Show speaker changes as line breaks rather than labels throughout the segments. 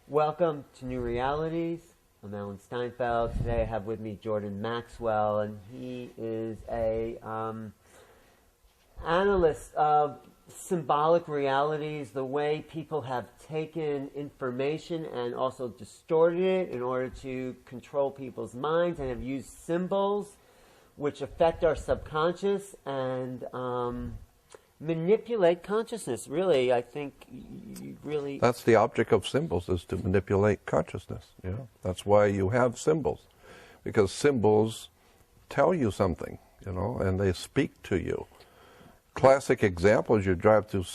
Welcome to New Realities. I'm Alan Steinfeld. Today I have with me Jordan Maxwell, and he is a analyst of symbolic realities, the way people have taken information and also distorted it in order to control people's minds, and have used symbols which affect our subconscious and manipulate consciousness. Really, I think you really...
That's the object of symbols, is to manipulate consciousness. Yeah, that's why you have symbols, because symbols tell you something, you know, and they speak to you. Classic examples: you drive through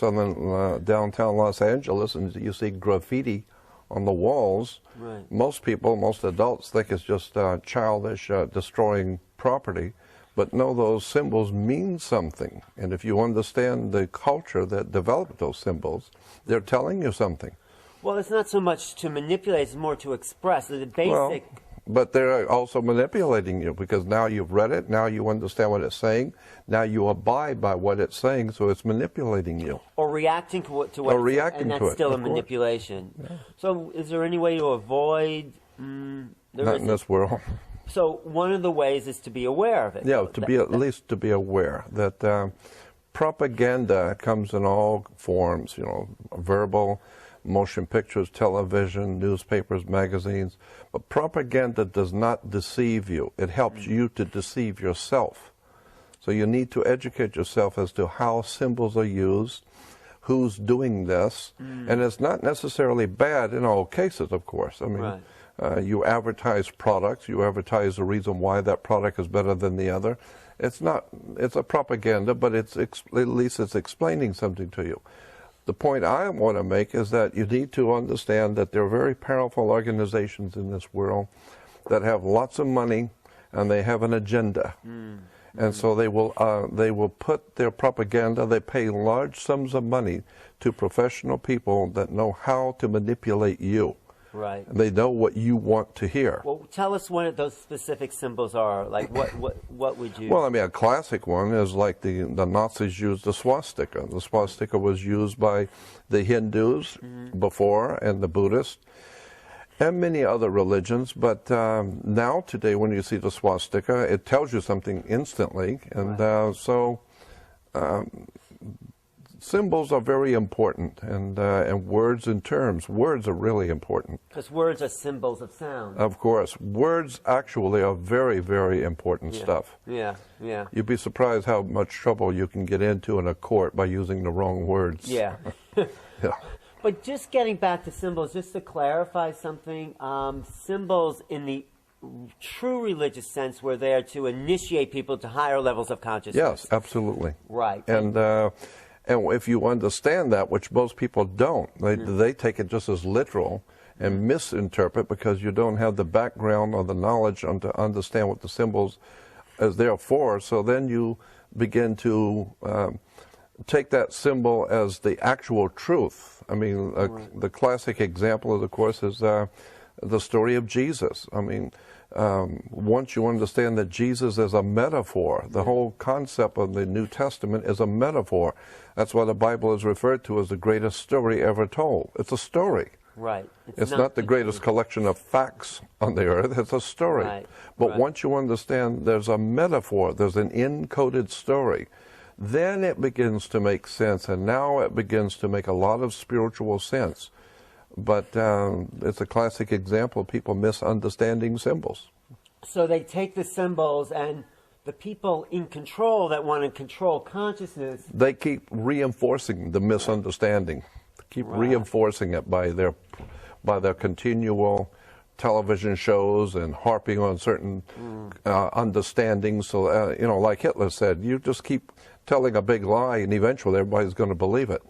downtown Los Angeles and you see graffiti on the walls.
Right.
Most people, most adults, think it's just childish, destroying property. But no, those symbols mean something. And if you understand the culture that developed those symbols, they're telling you something.
Well, it's not so much to manipulate, it's more to express. The basic...
Well, but they're also manipulating you, because now you've read it, now you understand what it's saying, now you abide by what it's saying, so it's manipulating you.
Or reacting to what
or reacting
and
to
that's
it,
still a
of course.
manipulation. Yeah. So is there any way to avoid...
Not in this world.
So one of the ways is to be aware of it.
Yeah, to be at least to be aware that propaganda comes in all forms, you know, verbal, motion pictures, television, newspapers, magazines. But propaganda does not deceive you. It helps you to deceive yourself. So you need to educate yourself as to how symbols are used, who's doing this, and it's not necessarily bad in all cases, of course. I mean,
right.
You advertise products, you advertise the reason why that product is better than the other. It's not, it's a propaganda, but it's at least it's explaining something to you. The point I want to make is that you need to understand that there are very powerful organizations in this world that have lots of money and they have an agenda. And so they will put their propaganda, they pay large sums of money to professional people that know how to manipulate you.
Right.
They know what you want to hear.
Well, tell us what those specific symbols are. Like, what would you...
Well, I mean, a classic one is like the Nazis used the swastika. The swastika was used by the Hindus before, and the Buddhists, and many other religions. But now, today, when you see the swastika, it tells you something instantly. And symbols are very important, and words and terms. Words are really important.
Because words are symbols of sound.
Of course. Words actually are very, very important stuff.
Yeah, yeah.
You'd be surprised how much trouble you can get into in a court by using the wrong words.
Yeah.
Yeah.
But just getting back to symbols, just to clarify something, symbols in the true religious sense were there to initiate people to higher levels of consciousness.
Yes, absolutely.
Right.
And if you understand that, which most people don't, they take it just as literal and misinterpret, because you don't have the background or the knowledge to understand what the symbols is there for. So then you begin to take that symbol as the actual truth. I mean, the classic example, of course, is the story of Jesus. I mean, once you understand that Jesus is a metaphor, the whole concept of the New Testament is a metaphor. That's why the Bible is referred to as the greatest story ever told. It's a story.
Right.
It's not the greatest collection of facts on the earth. It's a story.
Right.
But once you understand there's a metaphor, there's an encoded story, then it begins to make sense, and now it begins to make a lot of spiritual sense. But it's a classic example of people misunderstanding symbols. So
they take the symbols, and the people in control that want to control consciousness...
They keep reinforcing the misunderstanding. Keep reinforcing it by their continual television shows and harping on certain understandings. So, you know, like Hitler said, you just keep telling a big lie and eventually everybody's going to believe it.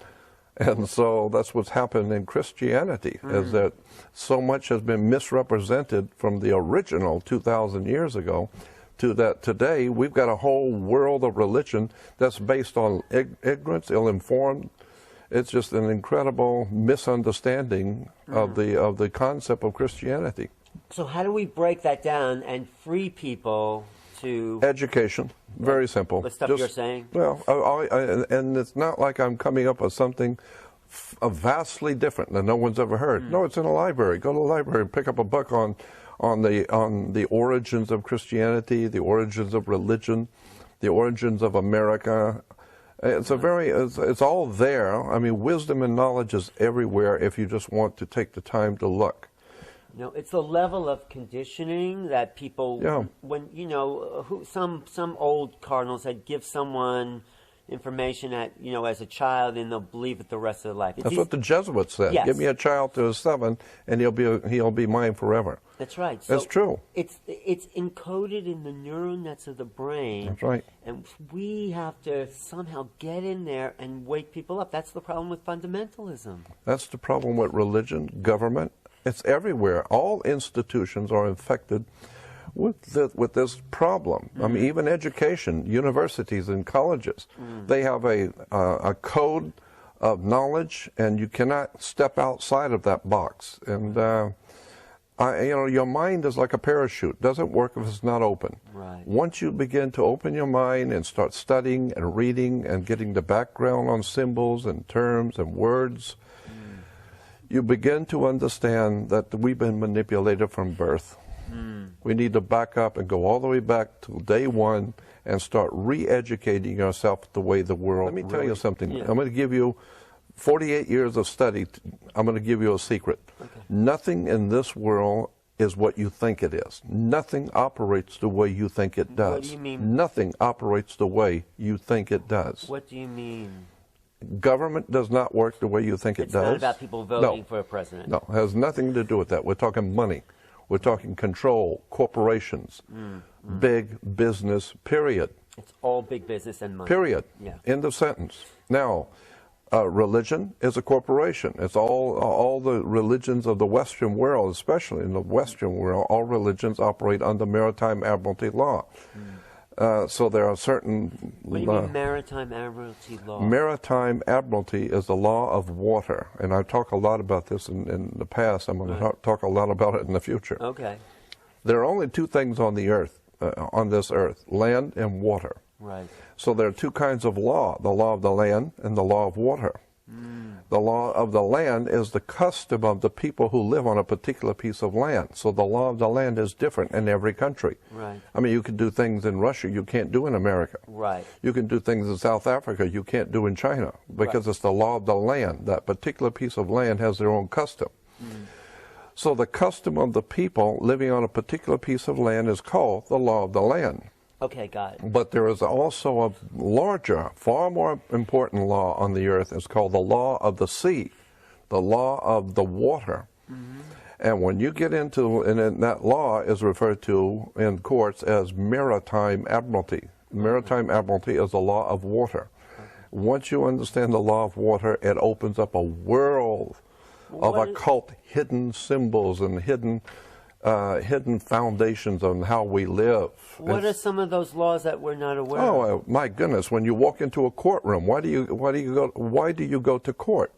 And so that's what's happened in Christianity, is that so much has been misrepresented from the original 2,000 years ago to that today we've got a whole world of religion that's based on ignorance, ill-informed. It's just an incredible misunderstanding of the concept of Christianity.
So how do we break that down and free people to...
Education. Very simple.
The stuff you're saying?
Well, and it's not like I'm coming up with something vastly different that no one's ever heard. No, it's in a library. Go to the library and pick up a book on the origins of Christianity, the origins of religion, the origins of America. It's it's all there. I mean, wisdom and knowledge is everywhere if you just want to take the time to look.
No, it's the level of conditioning that people, when, you know, some old cardinal said, give someone information at, you know, as a child, and they'll believe it the rest of their life.
That's what the Jesuits said.
Yes.
Give me a child to 7, and he'll be mine forever.
That's right. So
that's true.
It's encoded in the neural nets of the brain.
That's right.
And we have to somehow get in there and wake people up. That's the problem with fundamentalism. That's
the problem with religion, government. It's everywhere. All institutions are infected with this problem. I mean, even education, universities and colleges, they have a code of knowledge, and you cannot step outside of that box. And you know, your mind is like a parachute. Doesn't work if it's not open.
Right.
Once you begin to open your mind and start studying and reading and getting the background on symbols and terms and words, you begin to understand that we've been manipulated from birth. We need to back up and go all the way back to day one and start re-educating yourself the way the world. Let me tell you something. Yeah. I'm going to give you 48 years of study. I'm going to give you a secret. Okay. Nothing in this world is what you think it is. Nothing operates the way you think it does.
What do you mean?
Nothing operates the way you think it does.
What do you mean?
Government does not work the way you think it does.
It's not about people voting for a president.
No, it has nothing to do with that. We're talking money. We're talking control, corporations, big business, period.
It's all big business and money.
Period.
Yeah.
End of sentence. Now, religion is a corporation. It's all the religions of the Western world, especially in the Western world, all religions operate under maritime admiralty law. So there are certain...
What do you mean maritime admiralty law?
Maritime admiralty is the law of water. And I've talked a lot about this in the past. I'm going to talk a lot about it in the future.
Okay.
There are only two things on the earth, on this earth, land and water.
Right.
So there are two kinds of law, the law of the land and the law of water. The law of the land is the custom of the people who live on a particular piece of land. So the law of the land is different in every country.
Right.
I mean, you can do things in Russia you can't do in America.
Right.
You can do things in South Africa you can't do in China because it's the law of the land. That particular piece of land has their own custom. So the custom of the people living on a particular piece of land is called the law of the land.
Okay, got it.
But there is also a larger, far more important law on the earth. It's called the law of the sea, the law of the water. And when you get into, and that law is referred to in courts as maritime admiralty. Maritime admiralty is the law of water. Once you understand the law of water, it opens up a world of occult hidden symbols and hidden foundations on how we live.
What are some of those laws that we're not aware of?
Oh my goodness! When you walk into a courtroom, why do you go to court?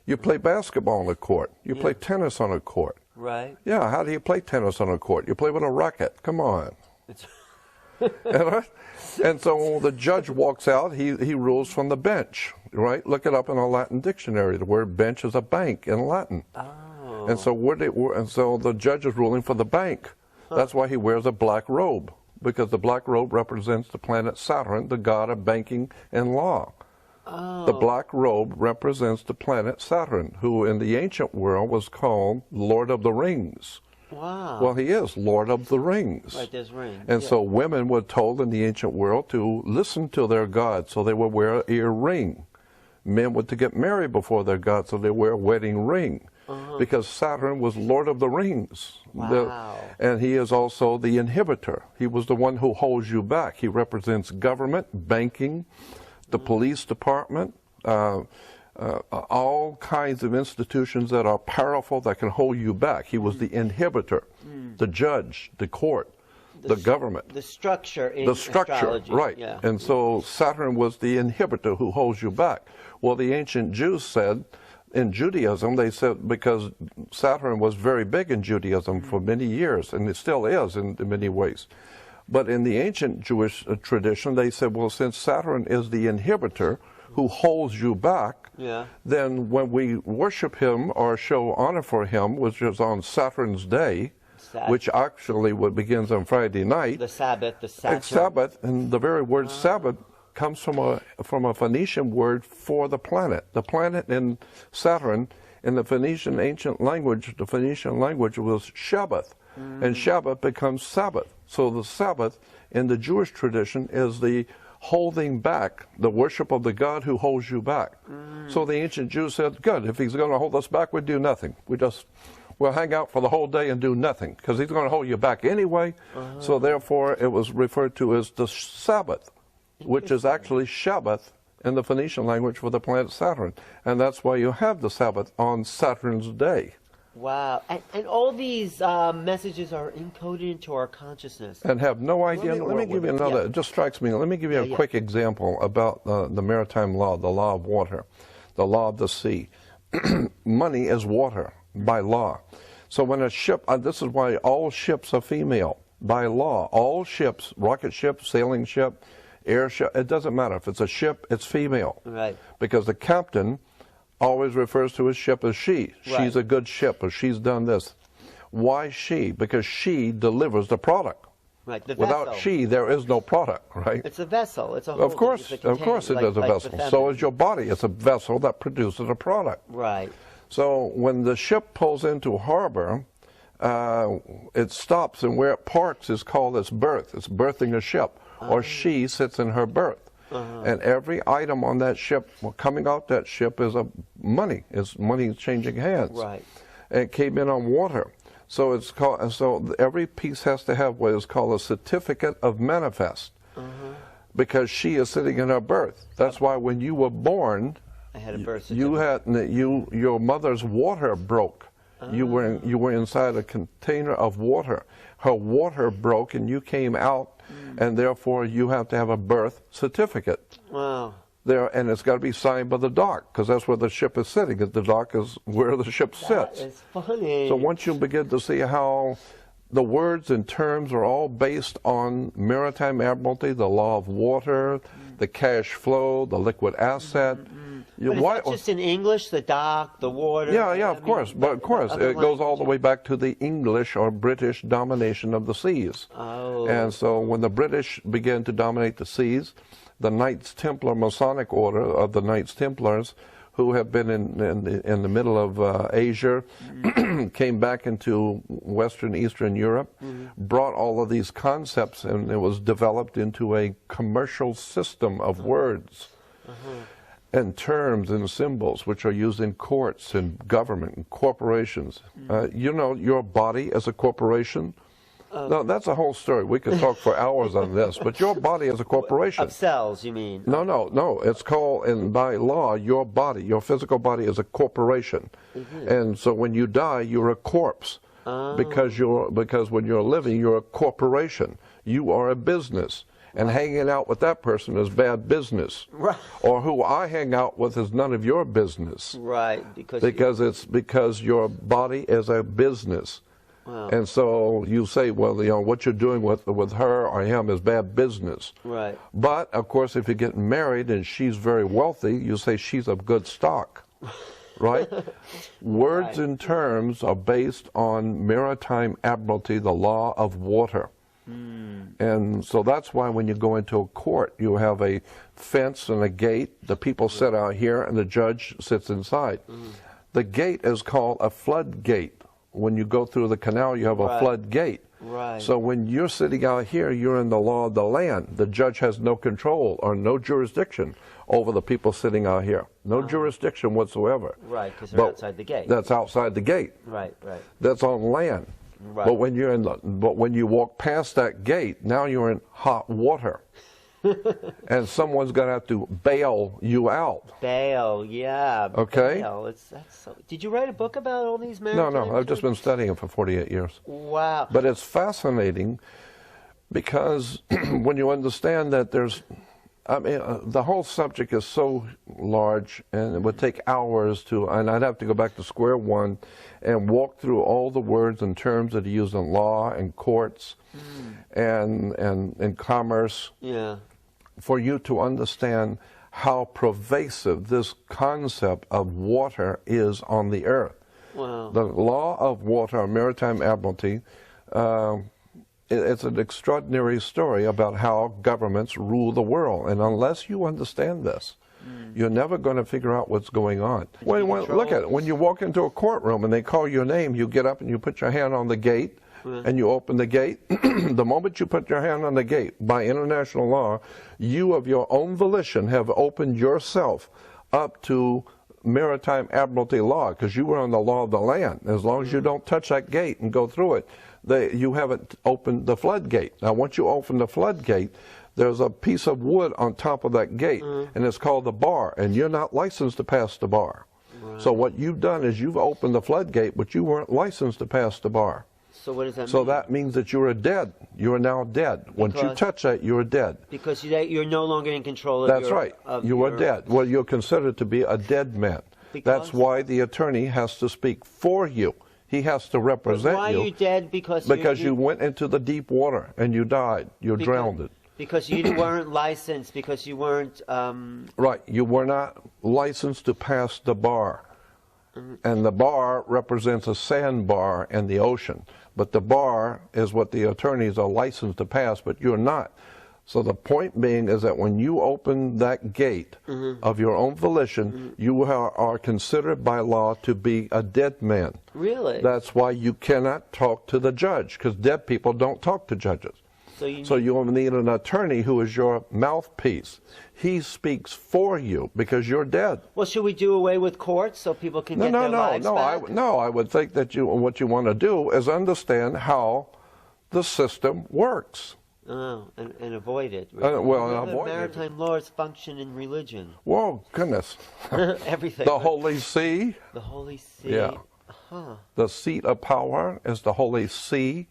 You play basketball on a court. You play tennis on a court.
Right.
Yeah. How do you play tennis on a court? You play with a racket. Come on. And so the judge walks out. He rules from the bench. Right. Look it up in a Latin dictionary. The word bench is a bank in Latin.
Oh.
And so the judge is ruling for the bank. That's why he wears a black robe, because the black robe represents the planet Saturn, the god of banking and law.
Oh.
The black robe represents the planet Saturn, who in the ancient world was called Lord of the Rings.
Wow.
Well, he is Lord of the Rings.
Right, there's rings.
And so women were told in the ancient world to listen to their god, so they would wear an ear ring. Men were to get married before their god, so they wear a wedding ring. Because Saturn was Lord of the Rings.
Wow.
And he is also the inhibitor. He was the one who holds you back. He represents government, banking, the police department, all kinds of institutions that are powerful that can hold you back. He was the inhibitor, the judge, the court, the government.
The structure in astrology.
Right.
Yeah.
And so Saturn was the inhibitor who holds you back. Well, the ancient Jews said, in Judaism, they said, because Saturn was very big in Judaism for many years, and it still is in many ways. But in the ancient Jewish tradition, they said, well, since Saturn is the inhibitor who holds you back,
Yeah.
then when we worship him or show honor for him, which is on Saturn's day, which actually begins on Friday night.
The Sabbath, the Saturn.
Sabbath, and the very word Sabbath comes from a Phoenician word for the planet. The planet in Saturn, in the Phoenician ancient language, the Phoenician language was Shabbath, and Shabbath becomes Sabbath. So the Sabbath in the Jewish tradition is the holding back, the worship of the God who holds you back. So the ancient Jews said, good, if he's going to hold us back, we do nothing. We'll hang out for the whole day and do nothing, because he's going to hold you back anyway. So therefore, it was referred to as the Sabbath, which is actually Shabbath in the Phoenician language for the planet Saturn. And that's why you have the Sabbath on Saturn's day.
Wow. And all these messages are encoded into our consciousness.
And have no idea. Let me give you another, it just strikes me. Let me give you a quick example about the maritime law, the law of water, the law of the sea. Money is water by law. So when a ship, this is why all ships are female, by law. All ships, rocket ship, sailing ship, airship, it doesn't matter. If it's a ship, it's female.
Right.
Because the captain always refers to his ship as she.
Right.
She's a good ship, or she's done this. Why she? Because she delivers the product.
Right, the
Without
vessel.
she, there is no product, right?
It's a vessel. It's a
Of course, it is a vessel. So is your body. It's a vessel that produces a product.
Right.
So when the ship pulls into harbor, it stops, and where it parks is called its berth. It's berthing a ship, or she sits in her berth. And every item on that ship, coming out that ship, is money. It's money changing hands.
Right.
And it came in on water. So it's called. So every piece has to have what is called a certificate of manifest, because she is sitting in her berth. That's why when you were born,
I had a birth certificate.
your mother's water broke. You were inside a container of water. Her water broke, and you came out, and therefore you have to have a birth certificate.
Wow.
And it's got to be signed by the dock, because that's where the ship is sitting. The dock is where the ship sits.
That is funny.
So once you begin to see how the words and terms are all based on maritime admiralty, the law of water, the cash flow, the liquid asset.
But is that just in English, the dock, the water?
Yeah, of course. But of course, it goes all the way back to the English or British domination of the seas.
Oh.
And so when the British began to dominate the seas, the Knights Templar Masonic Order of the Knights Templars, who have been in the middle of Asia, came back into Western Eastern Europe, brought all of these concepts, and it was developed into a commercial system of words and terms and symbols which are used in courts and government and corporations. You know, your body is a corporation. No, that's a whole story. We could talk for hours on this, but your body is a corporation.
Of cells, you mean?
No. It's called, by law, your body, your physical body is a corporation. And so when you die, you're a corpse. Because when you're living, you're a corporation. You are a business. And hanging out with that person is bad business.
Right.
Or who I hang out with is none of your business.
Right.
Because your body is a business.
Wow.
And so you say, well, what you're doing with her or him is bad business.
Right.
But, of course, if you get married and she's very wealthy, you say she's of good stock. Right? Words and terms are based on maritime admiralty, the law of water. And so that's why when you go into a court, you have a fence and a gate. The people sit out here, and the judge sits inside. The gate is called a floodgate. When you go through the canal, you have a floodgate.
Right.
So when you're sitting out here, you're in the law of the land. The judge has no control or no jurisdiction over the people sitting out here. No jurisdiction whatsoever.
Right, because they're outside the gate.
That's outside the gate.
Right.
That's on land.
Right.
But when you walk past that gate, now you're in hot water. And someone's going to have to bail you out.
Bail, yeah.
Okay.
Bail. Did you write a book about all these men?
No. I've just been studying it for 48 years.
Wow.
But it's fascinating because when you understand that the whole subject is so large, and it would take hours and I'd have to go back to square one and walk through all the words and terms that are used in law and courts and commerce.
Yeah.
For you to understand how pervasive this concept of water is on the earth.
Wow.
The law of water, maritime admiralty, it's an extraordinary story about how governments rule the world. And unless you understand this, you're never going to figure out what's going on. Look at it. When you walk into a courtroom and they call your name, you get up and you put your hand on the gate and you open the gate. The moment you put your hand on the gate, by international law, you of your own volition have opened yourself up to maritime admiralty law, because you were on the law of the land. As long as you don't touch that gate and go through it, you haven't opened the floodgate. Now, once you open the floodgate, there's a piece of wood on top of that gate, and it's called the bar, and you're not licensed to pass the bar. Right. So what you've done is you've opened the floodgate, but you weren't licensed to pass the bar.
So what does that mean?
So that means that you are dead. You are now dead. Once you touch that, you are dead.
Because you're no longer in control of
That's right. You are dead. Well, you're considered to be a dead man. That's why the attorney has to speak for you. He has to represent you.
Why are you dead? Because
you went into the deep water and you died. You drowned.
Because you weren't licensed. Because you weren't.
Right. You were not licensed to pass the bar. And the bar represents a sandbar in the ocean. But the bar is what the attorneys are licensed to pass, but you're not. So the point being is that when you open that gate of your own volition, you are considered by law to be a dead man.
Really?
That's why you cannot talk to the judge, because dead people don't talk to judges. So you need an attorney who is your mouthpiece. He speaks for you because you're dead.
Well, should we do away with courts so people can get their lives back?
I would think that what you want to do is understand how the system works.
Oh, and avoid it.
Avoid
maritime laws function in religion.
Whoa, goodness.
Everything.
The Holy See.
The Holy See.
Yeah. The seat of power is the Holy See.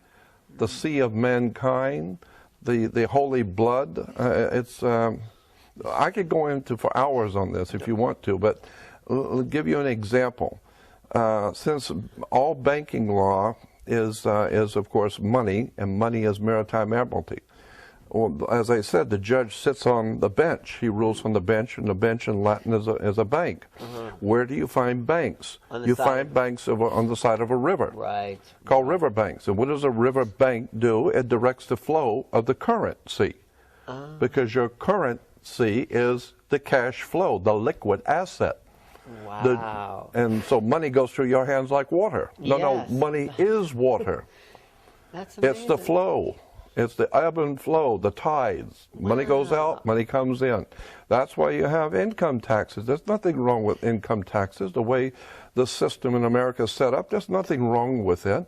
The sea of mankind, the holy blood. I could go into for hours on this if you want to, but I'll give you an example. Since all banking law is of course money, and money is maritime admiralty. Well, as I said, the judge sits on the bench. He rules on the bench, and the bench in Latin is a bank. Where do you find banks? You find banks on the side of a river,
right?
Called river banks. And what does a river bank do? It directs the flow of the currency, because your currency is the cash flow, the liquid asset.
Wow.
And so money goes through your hands like water. No, money is water.
That's amazing.
It's the flow. It's the ebb and flow, the tides. Wow. Money goes out, money comes in. That's why you have income taxes. There's nothing wrong with income taxes. The way the system in America is set up, there's nothing wrong with it.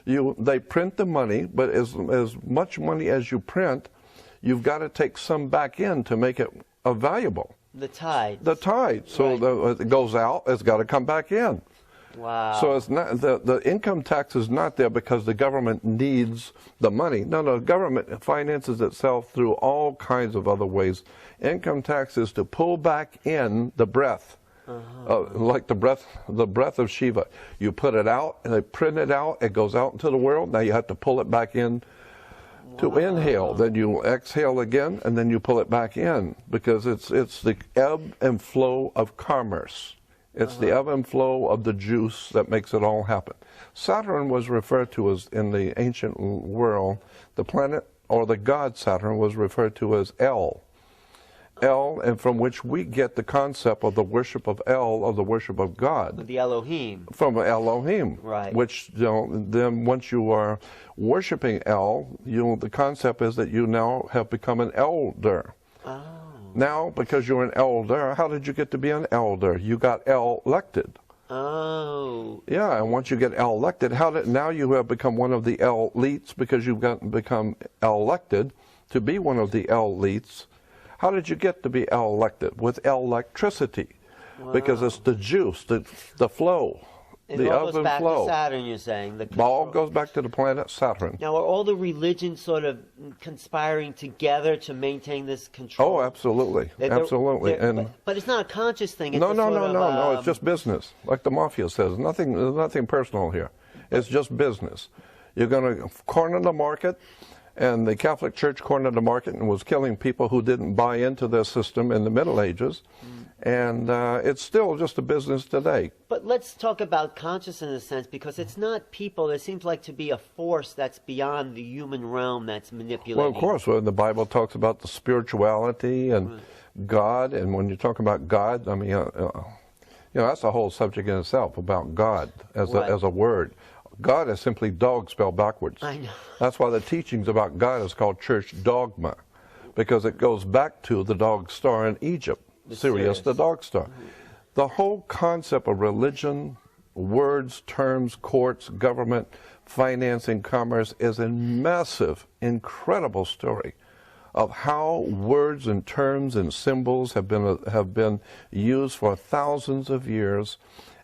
They print the money, but as much money as you print, you've got to take some back in to make it valuable.
The tide.
The tide. So it goes out, it's got to come back in.
Wow.
So it's not the income tax is not there because the government needs the money. No, the government finances itself through all kinds of other ways. Income tax is to pull back in the breath, like the breath of Shiva. You put it out, and they print it out. It goes out into the world. Now you have to pull it back in to inhale. Then you exhale again, and then you pull it back in, because it's the ebb and flow of commerce. It's the ebb and flow of the juice that makes it all happen. Saturn was referred to as, in the ancient world, the planet or the god Saturn was referred to as El. El, and from which we get the concept of the worship of El, of the worship of God.
The Elohim.
From Elohim.
Right. Which,
then once you are worshiping El, the concept is that you now have become an elder. Oh. Now, because you're an elder, how did you get to be an elder? You got elected.
Oh.
Yeah, and once you get elected, now you have become one of the elites because you've become elected to be one of the elites. How did you get to be elected? With electricity. Wow. Because it's the juice, the flow.
It all goes back to Saturn, you're saying.
It all goes back to the planet Saturn.
Now, are all the religions sort of conspiring together to maintain this control?
Oh, absolutely. Absolutely.
But it's not a conscious thing. It's
No. It's just business. Like the mafia says. There's nothing personal here. It's just business. You're going to corner the market, And the Catholic Church cornered the market and was killing people who didn't buy into their system in the Middle Ages. And it's still just a business today.
But let's talk about consciousness in a sense, because it's not people. There seems like to be a force that's beyond the human realm that's manipulating.
Well, of course, when the Bible talks about the spirituality and God, and when you talk about God, I mean, that's a whole subject in itself about God as a word. God is simply dog spelled backwards.
I know.
That's why the teachings about God is called church dogma, because it goes back to the dog star in Egypt, Sirius the dog star. The whole concept of religion, words, terms, courts, government, financing, commerce is a massive, incredible story of how words and terms and symbols have been used for thousands of years,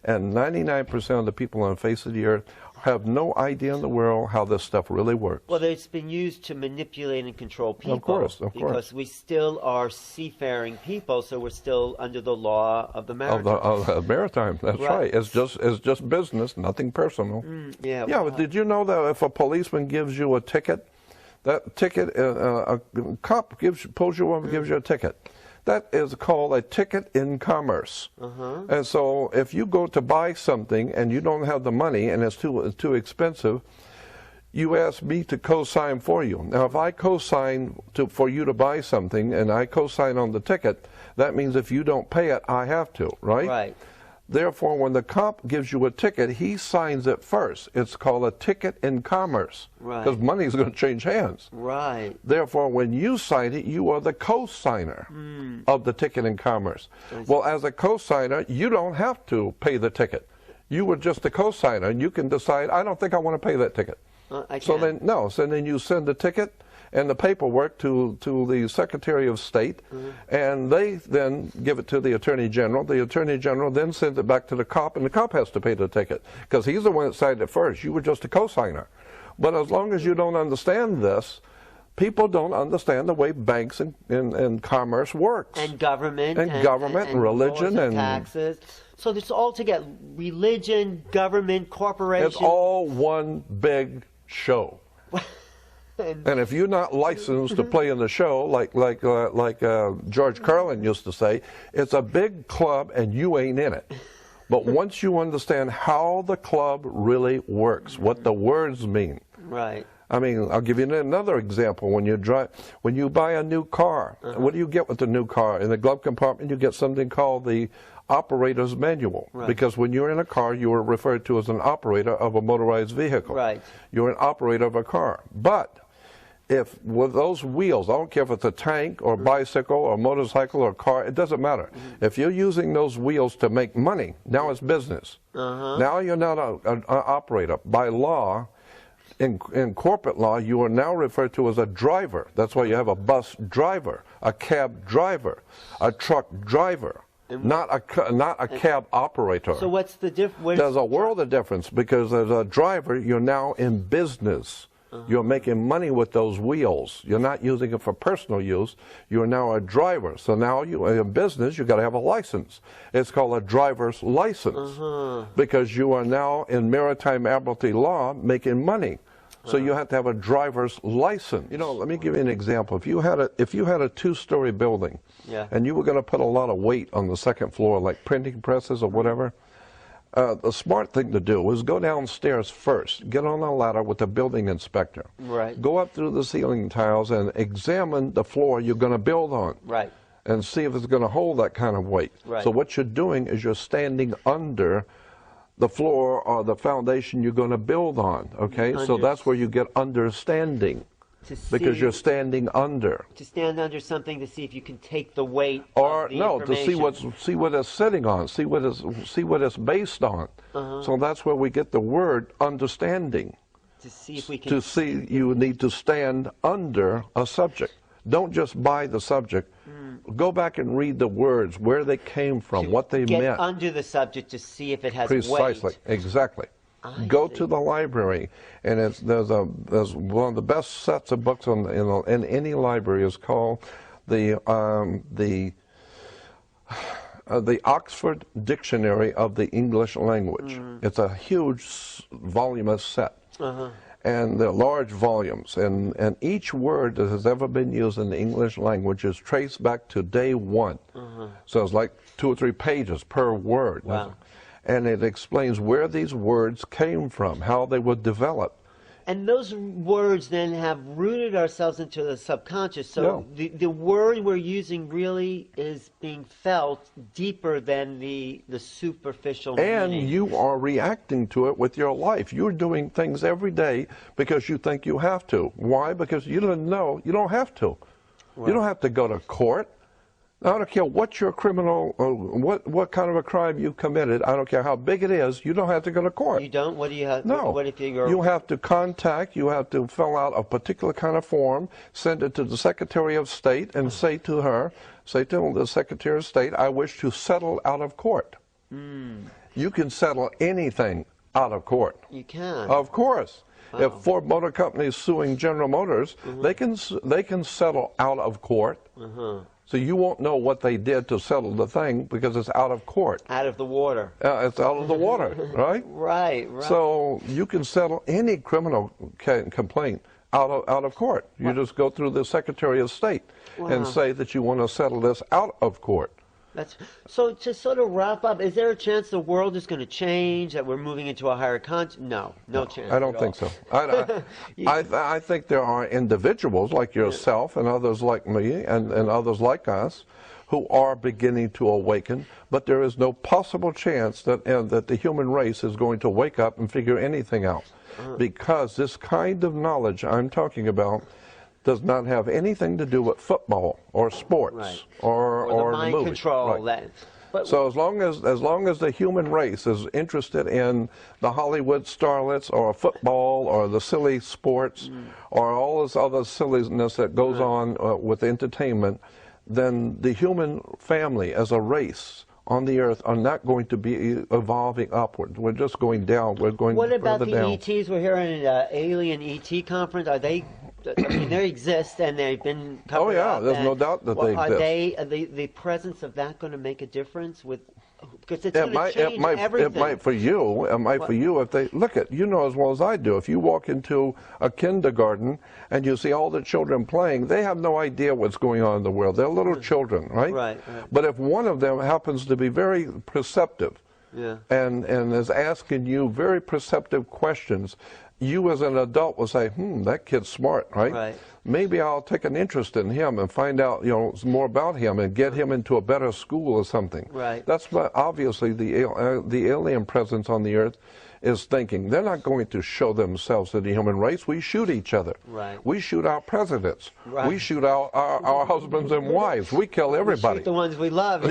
and 99% of the people on the face of the earth have no idea in the world how this stuff really works.
Well, it's been used to manipulate and control people.
Of course.
Because we still are seafaring people, so we're still under the law of the maritime.
Of the maritime, that's right. It's just business, nothing personal.
Yeah.
But did you know that if a policeman gives you a ticket, that ticket, a cop pulls you over and gives you a ticket. That is called a ticket in commerce. And so if you go to buy something and you don't have the money and it's too expensive, you ask me to co-sign for you. Now, if I co-sign for you to buy something and I co-sign on the ticket, that means if you don't pay it, I have to, right?
Right.
Therefore, when the cop gives you a ticket, he signs it first. It's called a ticket in commerce.
Right.
Because money is going to change hands.
Right.
Therefore, when you sign it, you are the co-signer of the ticket in commerce. Well, as a co-signer, you don't have to pay the ticket. You were just a co-signer, and you can decide, I don't think I want to pay that ticket. So then you send the ticket and the paperwork to the Secretary of State, and they then give it to the Attorney General. The Attorney General then sends it back to the cop, and the cop has to pay the ticket because he's the one that signed it first. You were just a co-signer. But as long as you don't understand this, people don't understand the way banks and commerce works.
And government.
And religion. And
taxes. So it's all together. Religion, government, corporation.
It's all one big show. And if you're not licensed to play in the show, like George Carlin used to say, it's a big club and you ain't in it. But once you understand how the club really works, what the words mean.
Right.
I mean, I'll give you another example. When you buy a new car, what do you get with the new car? In the glove compartment, you get something called the operator's manual.
Right.
Because when you're in a car, you are referred to as an operator of a motorized vehicle.
Right.
You're an operator of a car. But if with those wheels, I don't care if it's a tank or bicycle or motorcycle or car, it doesn't matter. If you're using those wheels to make money, now it's business. Now you're not an operator. By law, in corporate law, you are now referred to as a driver. That's why you have a bus driver, a cab driver, a truck driver, not a cab operator.
So what's the difference?
There's a world of difference, because as a driver, you're now in business. You're making money with those wheels. You're not using it for personal use. You're now a driver. So now in business, you've got to have a license. It's called a driver's license, because you are now in maritime admiralty law making money. So you have to have a driver's license. You know, let me give you an example. If you had a two-story building, and you were going to put a lot of weight on the second floor, like printing presses or whatever, the smart thing to do is go downstairs first, get on a ladder with the building inspector.
Right.
Go up through the ceiling tiles and examine the floor you're going to build on.
Right.
And see if it's going to hold that kind of weight.
Right.
So what you're doing is you're standing under the floor or the foundation you're going to build on. Okay? So that's where you get understanding. Because you're standing under.
To stand under something to see if you can take the weight
or
of the
no, to see what it's sitting on, see what it's based on. So that's where we get the word understanding.
To see if we can.
To see, you need to stand under a subject. Don't just buy the subject. Go back and read the words, where they came from, what they meant.
Get under the subject to see if it has
Precisely,
weight.
Exactly. Go to the library, and there's one of the best sets of books in any library is called the Oxford Dictionary of the English Language. It's a huge voluminous set, and they're large volumes, and each word that has ever been used in the English language is traced back to day one. So it's like 2 or 3 pages per word.
Wow.
And it explains where these words came from, how they were developed.
And those words then have rooted ourselves into the subconscious. So
Yeah.
the word we're using really is being felt deeper than the superficial
And
meaning.
you are reacting to it with your life. You're doing things every day because you think you have to. Why? Because you don't know you don't have to. You don't have to go to court. I don't care what your criminal, what kind of a crime you committed. I don't care how big it is. You don't have to go to court.
You don't? What do you have?
No.
What if you're...
You have to contact, you have to fill out a particular kind of form, send it to the Secretary of State, and say to the Secretary of State, I wish to settle out of court. You can settle anything out of court.
You can.
Of course.
Wow.
If Ford Motor Company is suing General Motors, they can settle out of court. So you won't know what they did to settle the thing because it's out of court.
Out of the water.
It's out of the water, right?
Right.
So you can settle any criminal complaint out of court. You just go through the Secretary of State and say that you want to settle this out of court.
So to sort of wrap up, is there a chance the world is going to change, that we're moving into a higher conscious? No chance.
I don't think so. I think there are individuals like yourself and others like me and others like us who are beginning to awaken, but there is no possible chance that the human race is going to wake up and figure anything out, because this kind of knowledge I'm talking about does not have anything to do with football or sports or
the mind
movies.
control.
Right. So as long as the human race is interested in the Hollywood starlets or football or the silly sports or all this other silliness that goes on with entertainment, then the human family as a race on the earth are not going to be evolving upward. We're just going down. We're going further down.
What about the ETs? We're hearing an alien ET conference. Are they... I mean, they exist and they've been covered up.
There's no doubt that they exist.
Are the presence of that going to make a difference with? Because it's going to change everything.
It might for you. It might for you if they look at. You know as well as I do. If you walk into a kindergarten and you see all the children playing, they have no idea what's going on in the world. They're little children, right?
Right.
But if one of them happens to be very perceptive, and is asking you very perceptive questions, you as an adult will say, that kid's smart, right? Maybe I'll take an interest in him and find out, more about him and get him into a better school or something. That's what obviously the alien presence on the earth is thinking. They're not going to show themselves to the human race. We shoot each other. We shoot our presidents. We shoot our husbands and wives. We kill everybody.
We shoot the ones we love.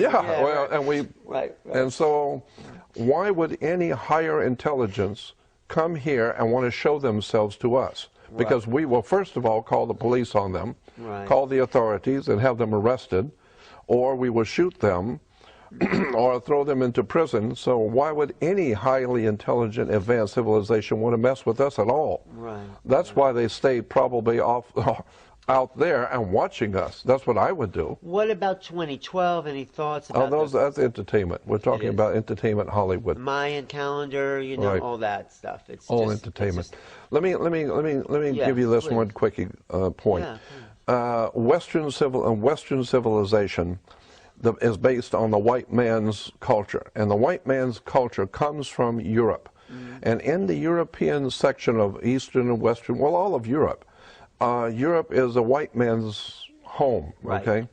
And so why would any higher intelligence come here and want to show themselves to us? Because we will first of all call the police on them, call the authorities and have them arrested, or we will shoot them or throw them into prison. So why would any highly intelligent advanced civilization want to mess with us at all? That's why they stay probably out there and watching us. That's what I would do.
What about 2012? Any thoughts about
that's entertainment. We're talking about entertainment Hollywood.
Mayan calendar, all that stuff. It's
all entertainment. Let me give you this one quick point. Western civilization is based on the white man's culture, and the white man's culture comes from Europe. And in the European section of Eastern and Western, well, all of Europe, Europe is a white man's home, okay?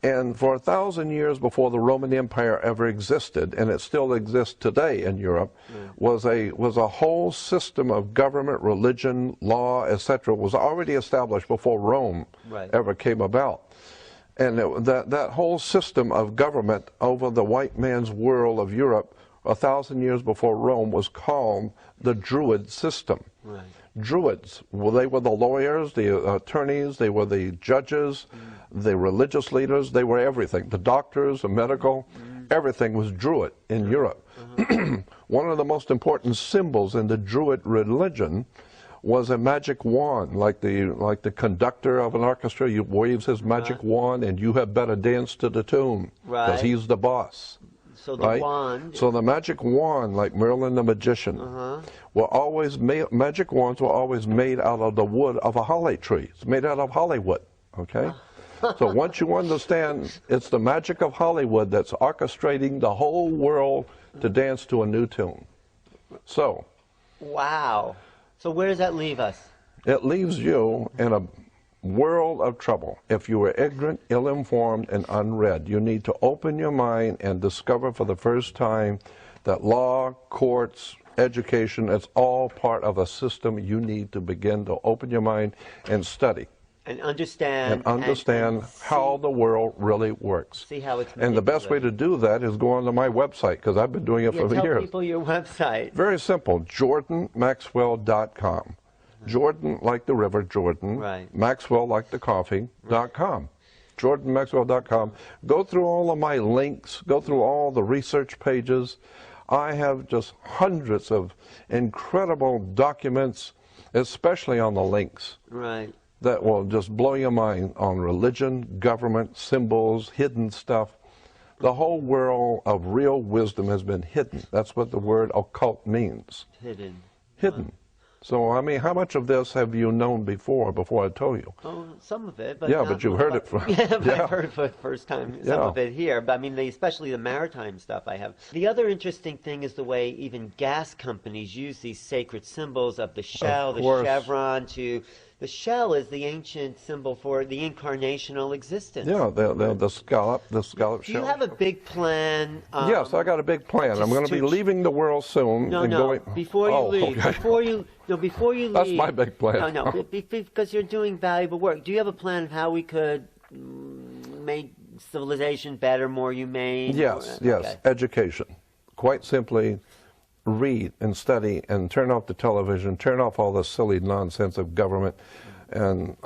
And for 1,000 years before the Roman Empire ever existed, and it still exists today in Europe, was a whole system of government, religion, law, etc. was already established before Rome ever came about. And that whole system of government over the white man's world of Europe 1,000 years before Rome was called the Druid system. Druids, well, they were the lawyers, the attorneys, they were the judges, the religious leaders, they were everything. The doctors, the medical, everything was Druid in Europe. One of the most important symbols in the Druid religion was a magic wand, like the conductor of an orchestra. He waves his magic wand, and you had better dance to the tune, because he's the boss.
So the
right?
wand.
So the magic wand, like Merlin the magician, were always magic wands were always made out of the wood of a holly tree. It's made out of Hollywood, okay? So once you understand, it's the magic of Hollywood that's orchestrating the whole world to dance to a new tune. So.
Wow. So where does that leave us?
It leaves you in a world of trouble. If you are ignorant, ill-informed, and unread, you need to open your mind and discover for the first time that law, courts, education, it's all part of a system you need to begin to open your mind and study.
And understand.
And how the world really works.
See how it's
And the best way to do that is go onto my website, because I've been doing it for years.
Tell people your website.
Very simple, jordanmaxwell.com. Jordan like the river Jordan,
right.
Maxwell like the coffee.com. jordanmaxwell.com. Go through all of my links, go through all the research pages. I have just hundreds of incredible documents, especially on the links.
Right.
That will just blow your mind on religion, government, symbols, hidden stuff. The whole world of real wisdom has been hidden. That's what the word occult means.
Hidden.
Hidden. So, I mean, how much of this have you known before I told you?
Oh, some of it. But
yeah, but you've heard it from...
Yeah, but I've heard it for the first time, some of it here. But I mean, especially the maritime stuff I have. The other interesting thing is the way even gas companies use these sacred symbols of the shell, the chevron, to... The shell is the ancient symbol for the incarnational existence.
Yeah, the scallop shell.
Do you have a big plan?
Yes, I got a big plan. I'm going to be leaving the world soon.
Before you leave.
Okay.
Before you leave.
That's my big plan.
No, because you're doing valuable work. Do you have a plan of how we could make civilization better, more humane?
Yes, yes. Education. Quite simply, read and study and turn off the television, turn off all the silly nonsense of government, and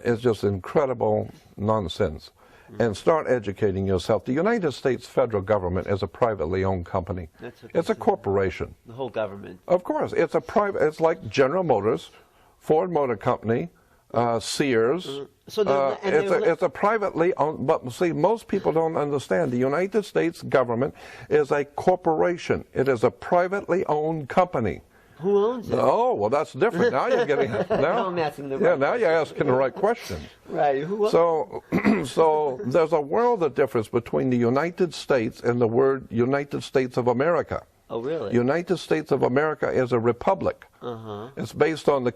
it's just incredible nonsense. And start educating yourself. The United States federal government is a privately owned company. It's a corporation.
The whole government.
Of course. It's a private. It's like General Motors, Ford Motor Company, Sears. It's a privately owned, but see, most people don't understand. The United States government is a corporation. It is a privately owned company.
Who owns it?
Oh, well, that's different. Now you're getting now.
I'm asking the right
now you're asking the right question.
Right.
So there's a world of difference between the United States and the word United States of America.
Oh, really?
United States of America is a republic. It's based on the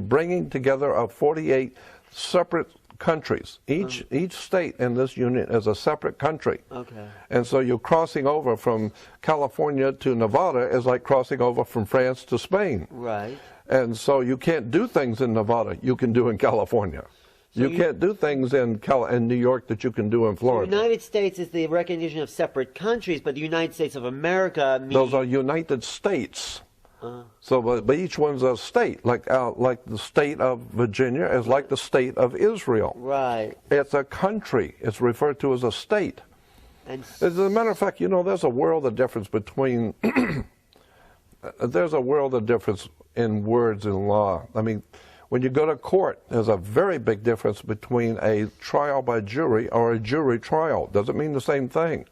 bringing together of 48 separate countries. Each state in this union is a separate country.
Okay.
And so you're crossing over from California to Nevada is like crossing over from France to Spain.
Right.
And so you can't do things in Nevada you can do in California. So you can't do things in New York that you can do in Florida.
The United States is the recognition of separate countries, but the United States of America means...
Those are United States. So, but each one's a state. Like the state of Virginia is like the state of Israel.
Right.
It's a country. It's referred to as a state.
And
as a matter of fact, you know, there's a world of difference between... there's a world of difference in words in law. I mean... When you go to court, there's a very big difference between a trial by jury or a jury trial. Doesn't mean the same thing.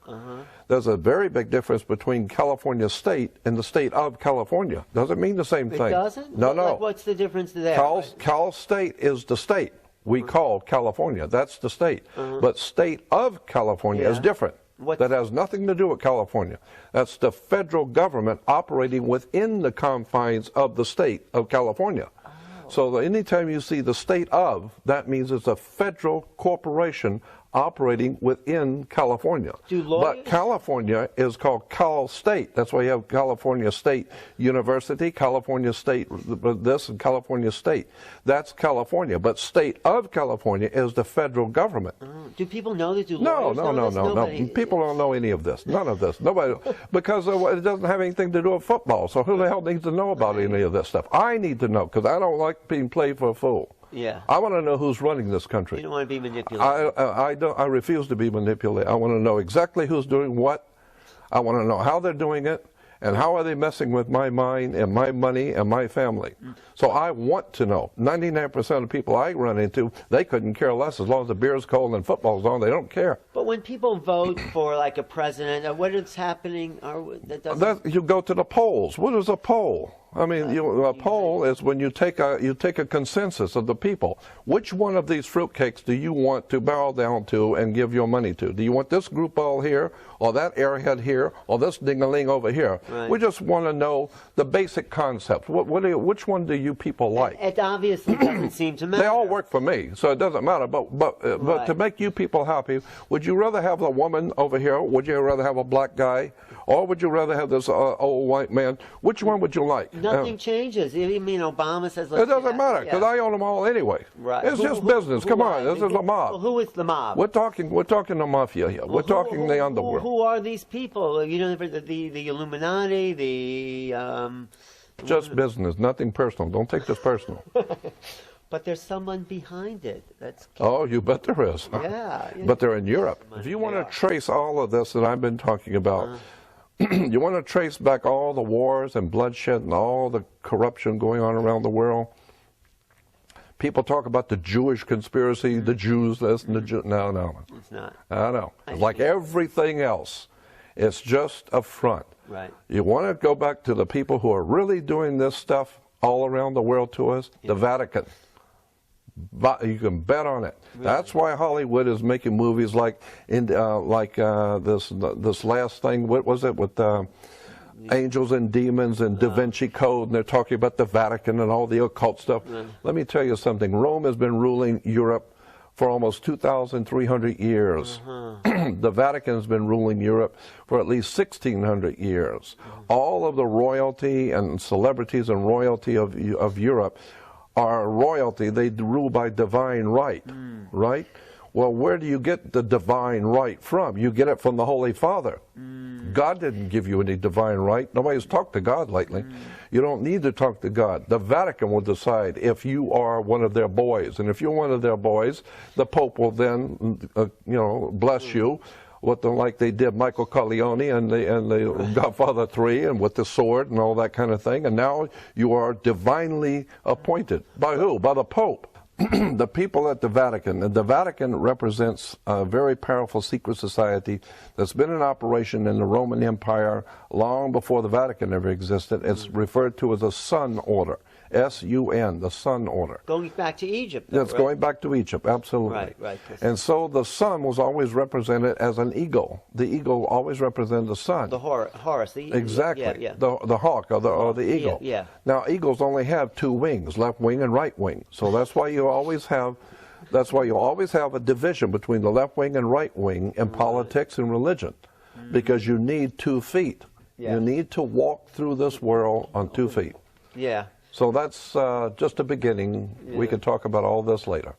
There's a very big difference between California State and the state of California. Doesn't mean the same thing.
It doesn't?
No, no.
Like, what's the difference there?
Cal State is the state we call California. That's the state. But state of California is different. That has nothing to do with California. That's the federal government operating within the confines of the state of California. So anytime you see the state of, that means it's a federal corporation operating within California. But California is called Cal State. That's why you have California State University, California State this, and California State. That's California. But state of California is the federal government.
Do people know that? Do
No.
lawyers know this?
People don't know any of this. None of this. Nobody, because it doesn't have anything to do with football. So who the hell needs to know about any of this stuff? I need to know, because I don't like being played for a fool.
Yeah.
I want to know who's running this country.
You don't want to be manipulated.
I refuse to be manipulated. I want to know exactly who's doing what. I want to know how they're doing it, And how are they messing with my mind and my money and my family? So I want to know. 99% of people I run into, they couldn't care less as long as the beer's cold and football's on. They don't care.
But when people vote for like a president, what is happening?
You go to the polls. What is a poll? I mean, a poll is when you take a consensus of the people. Which one of these fruitcakes do you want to bow down to and give your money to? Do you want this group all here, or that airhead here, or this ding-a-ling over here?
Right.
We just want to know the basic concept. Which one do you people like?
It obviously doesn't seem to matter.
They all work for me, so it doesn't matter. But
Right.
to make you people happy, would you rather have a woman over here? Would you rather have a black guy? Or would you rather have this old white man? Which one would you like?
Nothing changes. You mean Obama says...
It doesn't matter, because I own them all anyway.
Right.
It's just business. Come on, this is a mob.
Well, who is the mob?
We're talking the mafia here. We're talking the underworld.
Who are these people? You know, the Illuminati,
Just business, nothing personal. Don't take this personal.
But there's someone behind it.
Oh, you bet there is.
Yeah.
But they're in Europe. If you want to trace all of this that I've been talking about, you want to trace back all the wars and bloodshed and all the corruption going on around the world. People talk about the Jewish conspiracy, the Jews, this and the Jews. No.
It's not.
I know. It's like everything else. It's just a front.
Right.
You want to go back to the people who are really doing this stuff all around the world to us? Yeah. The Vatican. But you can bet on it. Really? That's why Hollywood is making movies like this last thing. What was it with Angels and Demons and Da Vinci Code? And they're talking about the Vatican and all the occult stuff. Let me tell you something. Rome has been ruling Europe for almost 2,300 years. The Vatican has been ruling Europe for at least 1,600 years. All of the royalty and celebrities and royalty of Europe are royalty. They rule by divine right, right? Well, where do you get the divine right from? You get it from the Holy Father. God didn't give you any divine right. Nobody's talked to God lately. You don't need to talk to God. The Vatican will decide if you are one of their boys. And if you're one of their boys, the Pope will then, bless you. Like they did Michael Corleone and the Godfather 3 and with the sword and all that kind of thing. And now you are divinely appointed. By who? By the Pope. The people at the Vatican. And the Vatican represents a very powerful secret society that's been in operation in the Roman Empire long before the Vatican ever existed. It's referred to as a Sun Order. S-U-N, the Sun Order.
Going back to Egypt. Though,
It's going back to Egypt, absolutely.
Right.
And so the sun was always represented as an eagle. The eagle always represented the sun.
The Horus.
Exactly.
Yeah.
The hawk or the eagle.
Yeah.
Now, eagles only have two wings, left wing and right wing. So that's why you always have a division between the left wing and right wing in politics and religion, because you need 2 feet.
Yeah.
You need to walk through this world on 2 feet.
Yeah.
So that's just a beginning. Yeah. We can talk about all this later.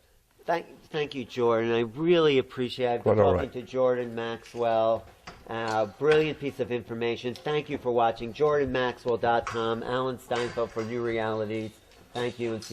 Thank you, Jordan. I really appreciate it. I've been talking to Jordan Maxwell. Brilliant piece of information. Thank you for watching. JordanMaxwell.com. Alan Steinfeld for New Realities. Thank you. And see